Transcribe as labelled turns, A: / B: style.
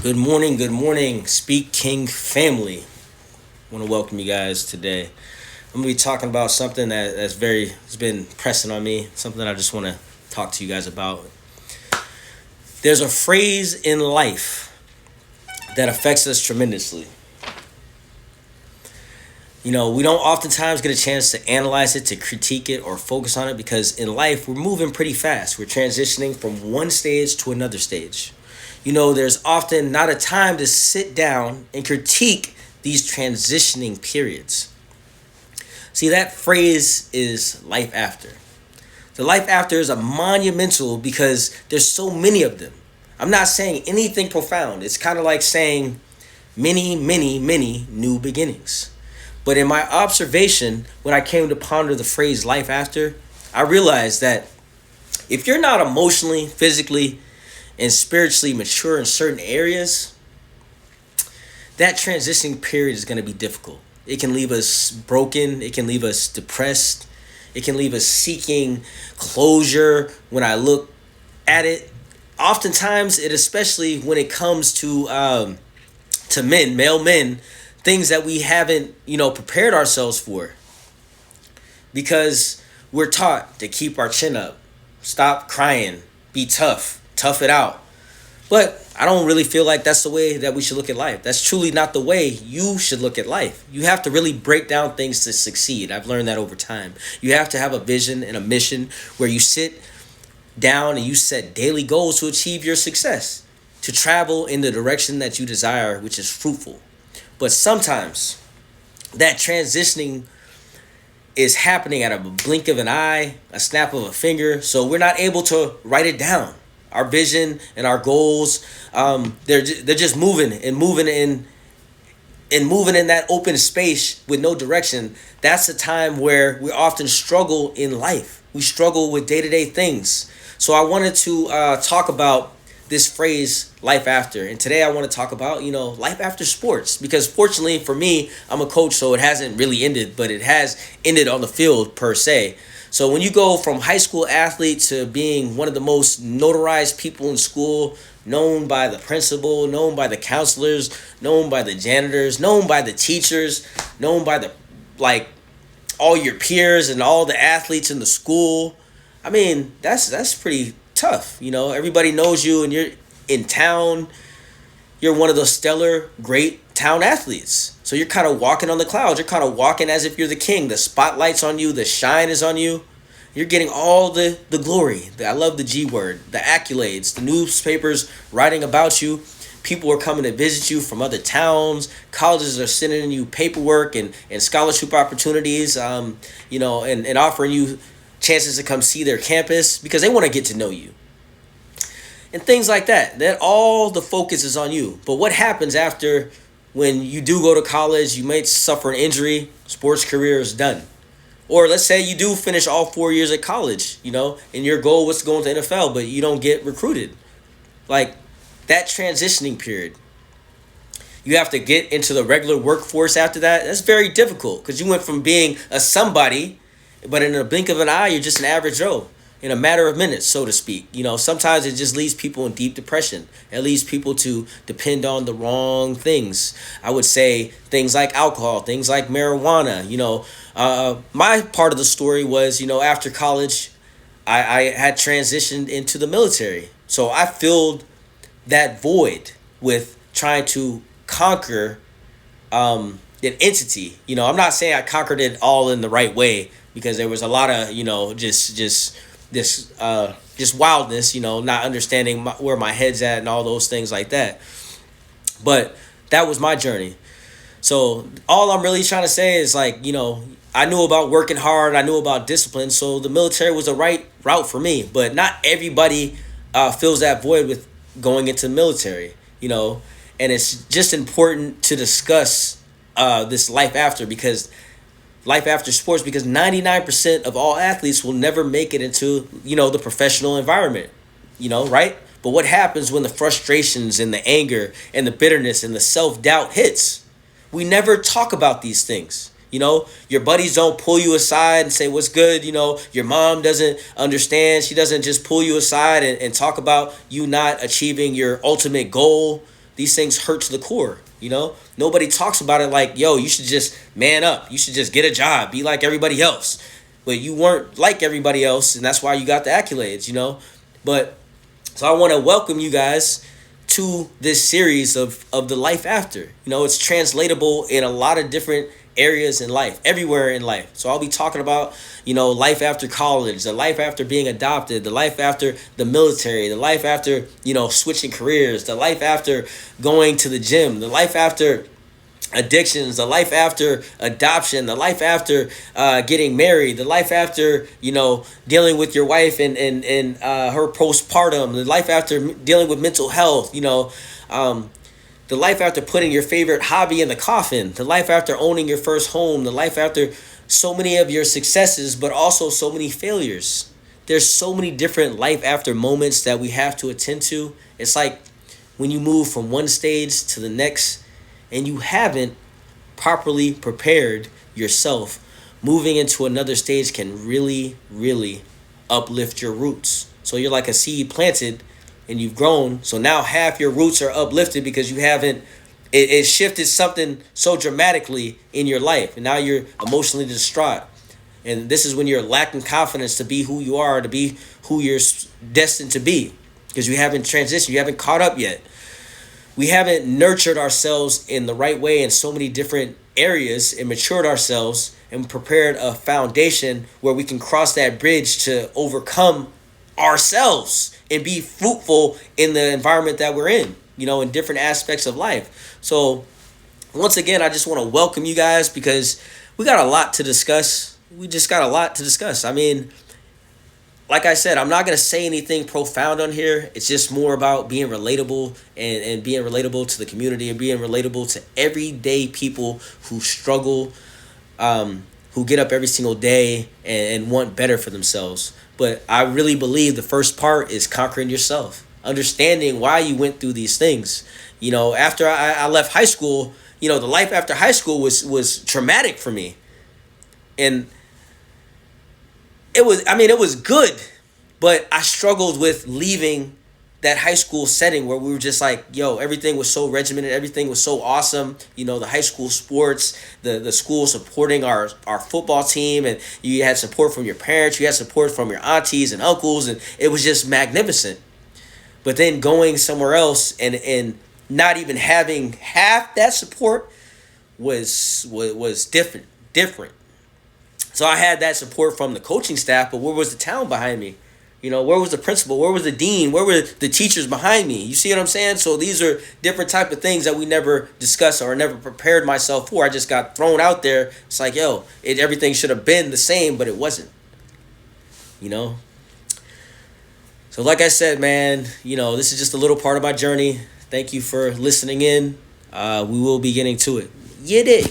A: Good morning, Speak King family. I want to welcome you guys today. I'm gonna be talking about something has been pressing on me, something that I just want to talk to you guys about. There's a phrase in life that affects us tremendously. We don't oftentimes get a chance to analyze it, to critique it, or focus on it because in life we're moving pretty fast. We're transitioning from one stage to another stage. There's often not a time to sit down and critique these transitioning periods. See, that phrase is life after. The life after is a monumental because there's so many of them. I'm not saying anything profound. It's kind of like saying many, many, many new beginnings. But in my observation, when I came to ponder the phrase life after, I realized that if you're not emotionally, physically, and spiritually mature in certain areas, that transitioning period is going to be difficult. It can leave us broken, it can leave us depressed, it can leave us seeking closure when I look at it. Oftentimes, especially when it comes to men, male men, things that we haven't, prepared ourselves for because we're taught to keep our chin up, stop crying, be tough, tough it out. But I don't really feel like that's the way that we should look at life. That's truly not the way you should look at life. You have to really break down things to succeed. I've learned that over time. You have to have a vision and a mission where you sit down and you set daily goals to achieve your success, to travel in the direction that you desire, which is fruitful. But sometimes that transitioning is happening at a blink of an eye, a snap of a finger, so we're not able to write it down. Our vision and our goals, they're just moving and moving in that open space with no direction. That's the time where we often struggle in life. We struggle with day to day things. So I wanted to talk about this phrase, life after. And today I want to talk about, life after sports. Because fortunately for me, I'm a coach, so it hasn't really ended, but it has ended on the field per se. So when you go from high school athlete to being one of the most notarized people in school, known by the principal, known by the counselors, known by the janitors, known by the teachers, known by the like all your peers and all the athletes in the school. I mean, that's pretty tough. Everybody knows you and you're in town. You're one of those stellar, great town athletes. So you're kind of walking on the clouds. You're kind of walking as if you're the king. The spotlight's on you. The shine is on you. You're getting all the glory. I love the G word. The accolades. The newspapers writing about you. People are coming to visit you from other towns. Colleges are sending you paperwork and scholarship opportunities, and offering you chances to come see their campus because they want to get to know you and things like that. That all the focus is on you. But what happens after when you do go to college? You might suffer an injury, sports career is done. Or let's say you do finish all 4 years at college, and your goal was to go into NFL, but you don't get recruited. Like that transitioning period. You have to get into the regular workforce after that. That's very difficult because you went from being a somebody, but in a blink of an eye, you're just an average Joe in a matter of minutes, so to speak. Sometimes it just leaves people in deep depression. It leaves people to depend on the wrong things. I would say things like alcohol, things like marijuana. My part of the story was, after college, I had transitioned into the military. So I filled that void with trying to conquer an entity. I'm not saying I conquered it all in the right way because there was a lot of, just wildness, not understanding where my head's at and all those things like that. But that was my journey. So all I'm really trying to say is I knew about working hard, I knew about discipline, so the military was the right route for me. But not everybody fills that void with going into the military, and it's just important to discuss this life after sports because 99% of all athletes will never make it into the professional environment, right? But what happens when the frustrations and the anger and the bitterness and the self-doubt hits? We never talk about these things. Your buddies don't pull you aside and say what's good. Your mom doesn't understand. She doesn't just pull you aside and talk about you not achieving your ultimate goal. these things hurt to the core. Nobody talks about it like, yo, you should just man up. You should just get a job, be like everybody else. But you weren't like everybody else, and that's why you got the accolades. But so I want to welcome you guys to this series of the life after. It's translatable in a lot of different areas in life, everywhere in life. So I'll be talking about, life after college, the life after being adopted, the life after the military, the life after, switching careers, the life after going to the gym, the life after addictions, the life after adoption, the life after getting married, the life after dealing with your wife and her postpartum, the life after dealing with mental health, the life after putting your favorite hobby in the coffin, the life after owning your first home, the life after so many of your successes, but also so many failures. There's so many different life after moments that we have to attend to. It's like when you move from one stage to the next and you haven't properly prepared yourself, moving into another stage can really, really uplift your roots. So you're like a seed planted and you've grown. So now half your roots are uplifted because you haven't, it shifted something so dramatically in your life. And now you're emotionally distraught. And this is when you're lacking confidence to be who you are, to be who you're destined to be. Because you haven't transitioned, you haven't caught up yet. We haven't nurtured ourselves in the right way in so many different areas and matured ourselves and prepared a foundation where we can cross that bridge to overcome ourselves and be fruitful in the environment that we're in different aspects of life. So once again, I just want to welcome you guys because we got a lot to discuss. We just got a lot to discuss. I mean, like I said, I'm not going to say anything profound on here. It's just more about being relatable and being relatable to the community and being relatable to everyday people who struggle, who get up every single day and want better for themselves. But I really believe the first part is conquering yourself, understanding why you went through these things. After I left high school, the life after high school was traumatic for me. And it was good, but I struggled with leaving that high school setting where we were just like, yo, everything was so regimented, everything was so awesome. The high school sports, the school supporting our football team, and you had support from your parents, you had support from your aunties and uncles, and it was just magnificent. But then going somewhere else and not even having half that support was different. So I had that support from the coaching staff, but where was the town behind me? Where was the principal? Where was the dean? Where were the teachers behind me? You see what I'm saying? So these are different type of things that we never discussed or never prepared myself for. I just got thrown out there. It's like, yo, everything should have been the same, but it wasn't. So like I said, man, this is just a little part of my journey. Thank you for listening in. We will be getting to it. You dig?